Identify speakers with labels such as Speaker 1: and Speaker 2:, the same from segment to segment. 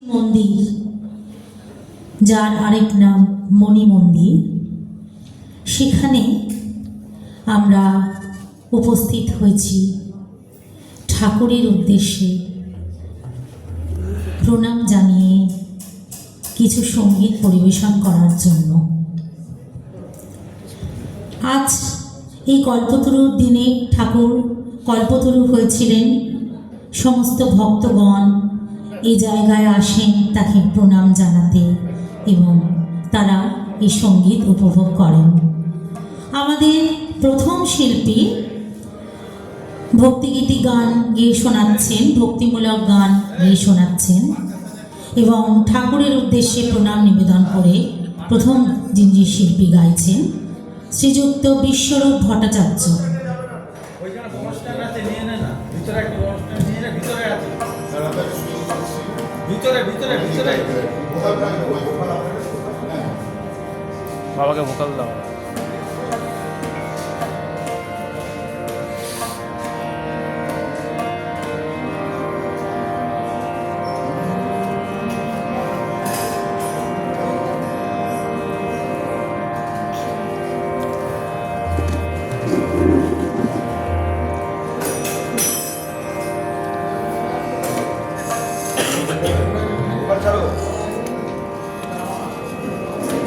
Speaker 1: মন্দির, যার আরেক নাম মণি মন্দির, সেখানে আমরা উপস্থিত হয়েছি ঠাকুরের উদ্দেশ্যে প্রণাম জানিয়ে কিছু সঙ্গীত পরিবেশন করার জন্য। আজ এই কল্পতরুর দিনে ঠাকুর কল্পতরু হয়েছিলেন। সমস্ত ভক্তগণ এই জায়গায় আসেন তাকে প্রণাম জানাতে এবং তারা এই সঙ্গীত উপভোগ করেন। আমাদের প্রথম শিল্পী ভক্তিগীতি গান গেয়ে শোনাচ্ছেন, ভক্তিমূলক গান গেয়ে শোনাচ্ছেন এবং ঠাকুরের উদ্দেশ্যে প্রণাম নিবেদন করে প্রথম যিনি শিল্পী গাইছেন শ্রীযুক্ত বিশ্বরূপ ভট্টাচার্য।
Speaker 2: বাবাকে ভোকাল দাও।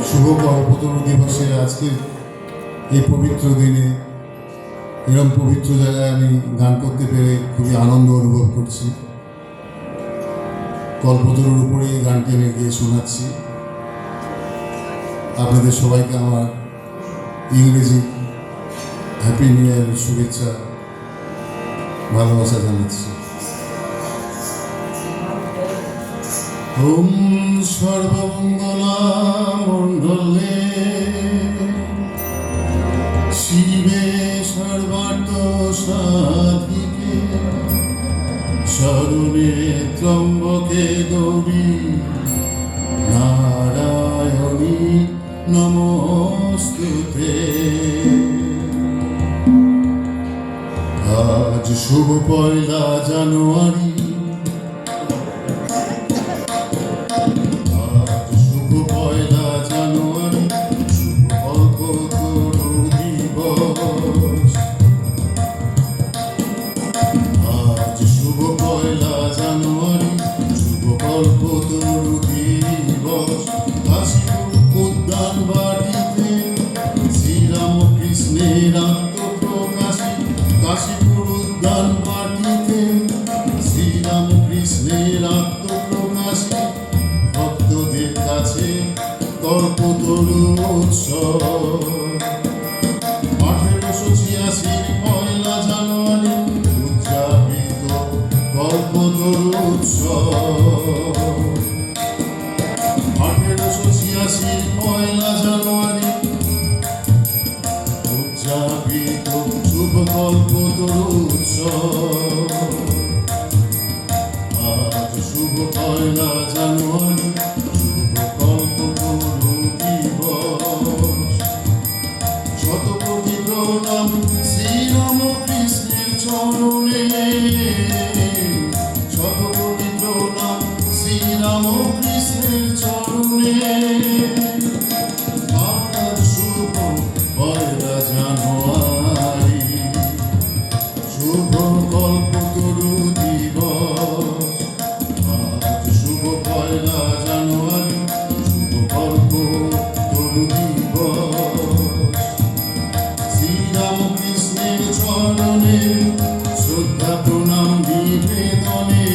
Speaker 3: শুভ কল্পতরু দিবসে আজকে এই পবিত্র দিনে এরকম পবিত্র জায়গায় আমি গান করতে পেরে খুবই আনন্দ অনুভব করছি। কল্পতরুর উপরে এই গানটি আমি গিয়ে শোনাচ্ছি। আপনাদের সবাইকে আমার ইংরেজি হ্যাপি নিউ ইয়ারের শুভেচ্ছা ভালোবাসা জানাচ্ছি। ওম সর্বমঙ্গলামণ্ডলে শিবে সর্বার্থ সাধিকে শরণে ত্রম্বকে গৌরী নারায়ণী নমস্তুতে। আজ শুভ 1 জানুয়ারি, কল্পতরু দিবস। কাশীপুর উদ্যান বাটিতে শ্রীরামকৃষ্ণের আত্মপ্রকাশী। কাশীপুর উদ্যান বাটিতে শ্রীরামকৃষ্ণের আত্মপ্রকাশী। ভক্তদের কাছে কল্পতরু উৎসব। 1886 1 জানুয়ারি উদযাপিত কল্পতরু উৎসব। 1886 1 জানুয়ারি উদযাপিত শুভ কল্পতরু উৎসব। আজ শুভ 1 জানুয়ারি শুভ কল্পতরু দিবস। শতকোটি প্রণাম শ্রীরামকৃষ্ণের চরণে। শতকোটি প্রণাম শ্রীরামকৃষ্ণের চরণে। আজ শুভ 1 জানুয়ারি শুভ কল্পতরু দিবস। আজ শুভ 1 জানুয়ারি শুভ কল্পতরু দিবস। শ্রীরামকৃষ্ণের চরণে শ্রদ্ধা প্রণাম নিবেদনে।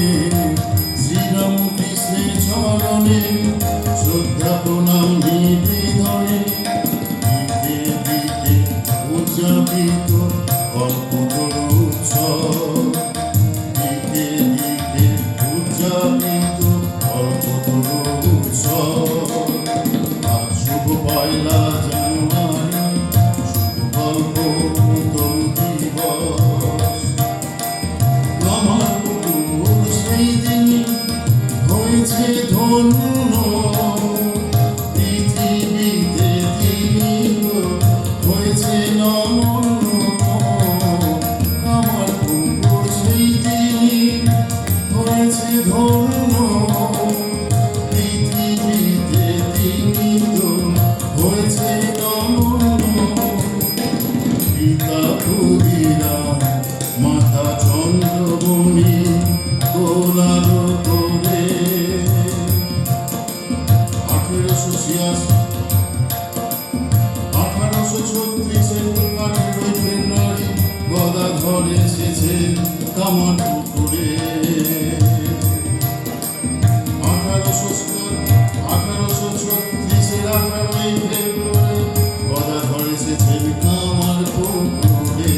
Speaker 3: শ্রীরামকৃষ্ণের চরণে শ্রদ্ধা প্রণাম নিবেদনে। দিকে দিকে উদযাপিত কল্পতরু উৎসব। দিকে দিকে উদযাপিত কল্পতরু উৎসব। আজ শুভ 1 জানুয়ারি শুভ কল্পতরু দিবস। আমার পুকুর সেই দিন হয়েছে ধন্য। পৃথিবীতে তিনি হয়েছে নমন্য। আমার পুকুর সেই দিন হয়েছে ধন্য। আমার পুকুরে 1836 18ই ফেব্রুয়ারি গদাধর এসেছেন আমার পুকুরে।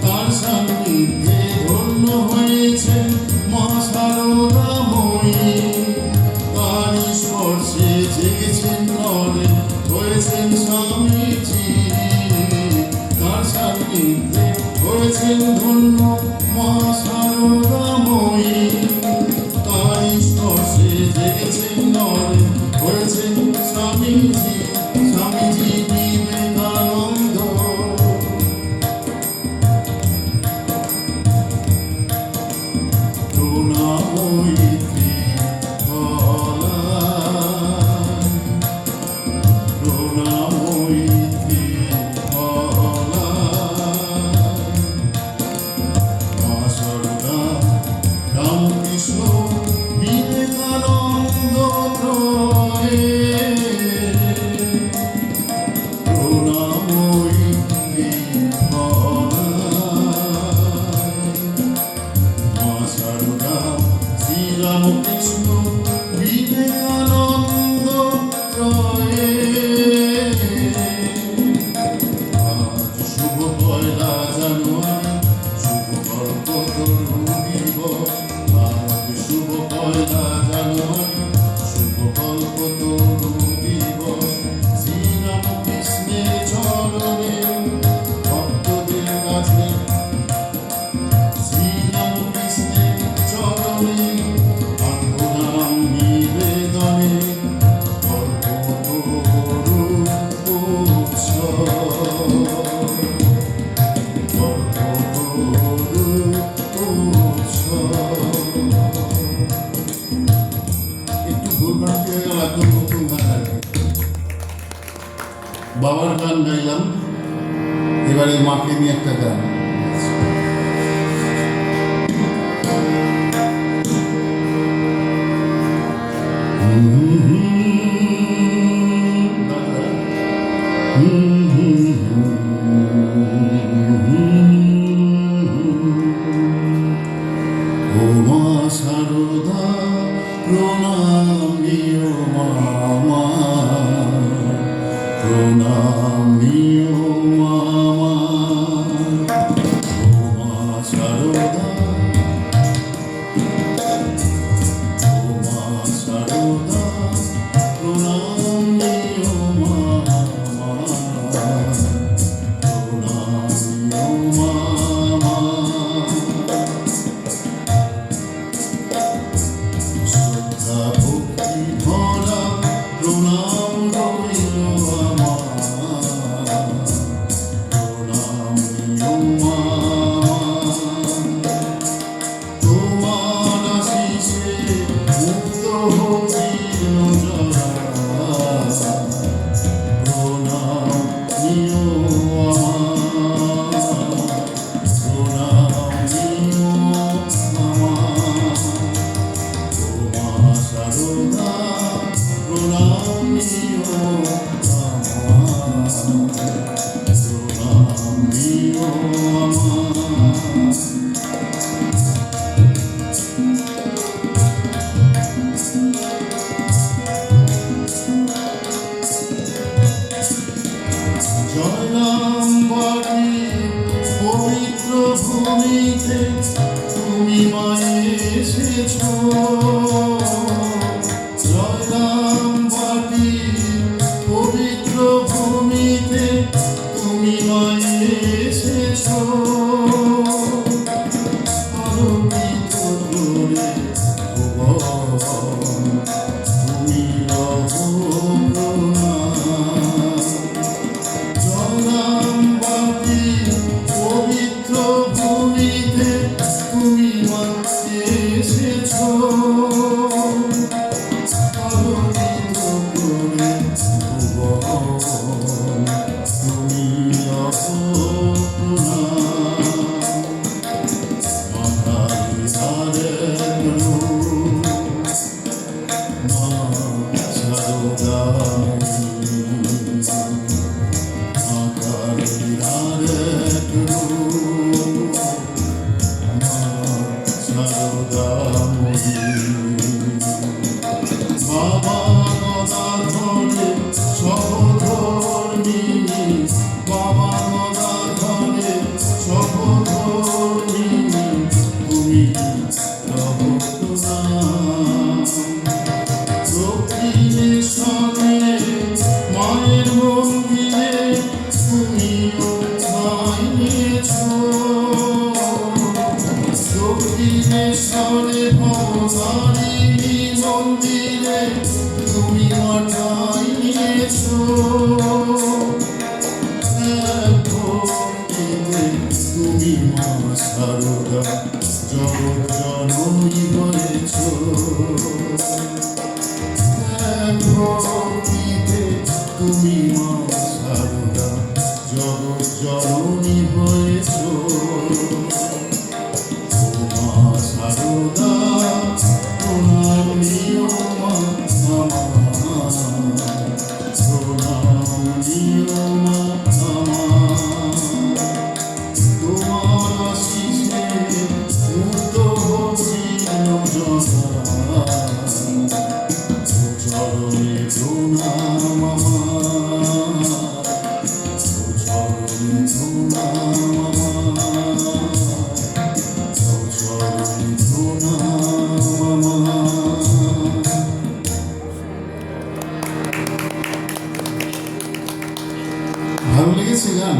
Speaker 3: তার সান্নিধ্যে ধন্য হয়েছেন মা শারদাময়ী, তার স্পর্শে জেগেছেন নরে হয়েছেন স্বামীজি। তার সান্নিধ্যে হয়েছেন ধন্য মা শারদাময়ী, তার স্পর্শে জেগেছেন নরে হয়েছেন স্বামীজি। স্বামীজি বিবেকানন্দ করুণাময়ী করুণাময়ী মা শারদা রামকৃষ্ণ বিবেকানন্দ ত্রয়ে করুণাময়ী মা শারদা শ্রীরামকৃষ্ণ বিবেকানন্দ ত্রয়ে। আজ শুভ 1লা জানুয়ারি শুভ কল্পতরু দিবস। আজ শুভ 1লা জানুয়ারি শুভ কল্পতরু দিবস। শ্রীরামকৃষ্ণের চরণে ভক্তদের কাছে শ্রীরামকৃষ্ণের চরণে আত্মনাম নিবেদনে কল্পতরু উৎসব কল্পতরু উৎসব। একটু ভুলভাল হয়ে গেল, একদম নতুন গান আর কি। বাবার গান গাইলাম, এবারে মাকে নিয়ে একটা গান। ও মা শারদা প্রণাম নিও মামা, প্রণাম নিও মামা। ও মা শারদা ও মা শারদা প্রণাম নিও মামা, প্রণাম নিও মামা। শ্রদ্ধা ভক্তি ভরা প্রণাম রইল আমার, প্রণাম নিও মামা। তোমার আশিসে মুক্ত হইল যারা, প্রণাম নিও আমার, প্রণাম নিও আমার। ও মা শারদা প্রণাম নিও আমার, প্রণাম নিও আমার। জয়রামবাটি পবিত্র ভূমিতে তুমি মায়ে এসেছ। জয়রামবাটি পবিত্র ভূমিতে তুমি মায়ে এসেছ। আলোকিত করে ভুবন তুমি রহ প্রণাম। জয়রামবাটি পবিত্র ভূমিতে তুমি মায়ে এসেছ। মন্দিরে তুমি মাঠাই নিয়েছো, ভক্তিতে তুমি মা সারদা জগৎ জননী হয়েছো। ভক্তিতে তুমি মা সারদা জগৎ জননী হয়েছো। ও মা সারদা প্রণাম নিও মা আমার, প্রণাম নিও মা আমার। তোমার আশিসে মুক্ত হচ্ছিল জগৎ, চরণে প্রণাম আমার, চরণে প্রণাম আমার, চরণে প্রণাম আমার। ভালো লেগেছে গান?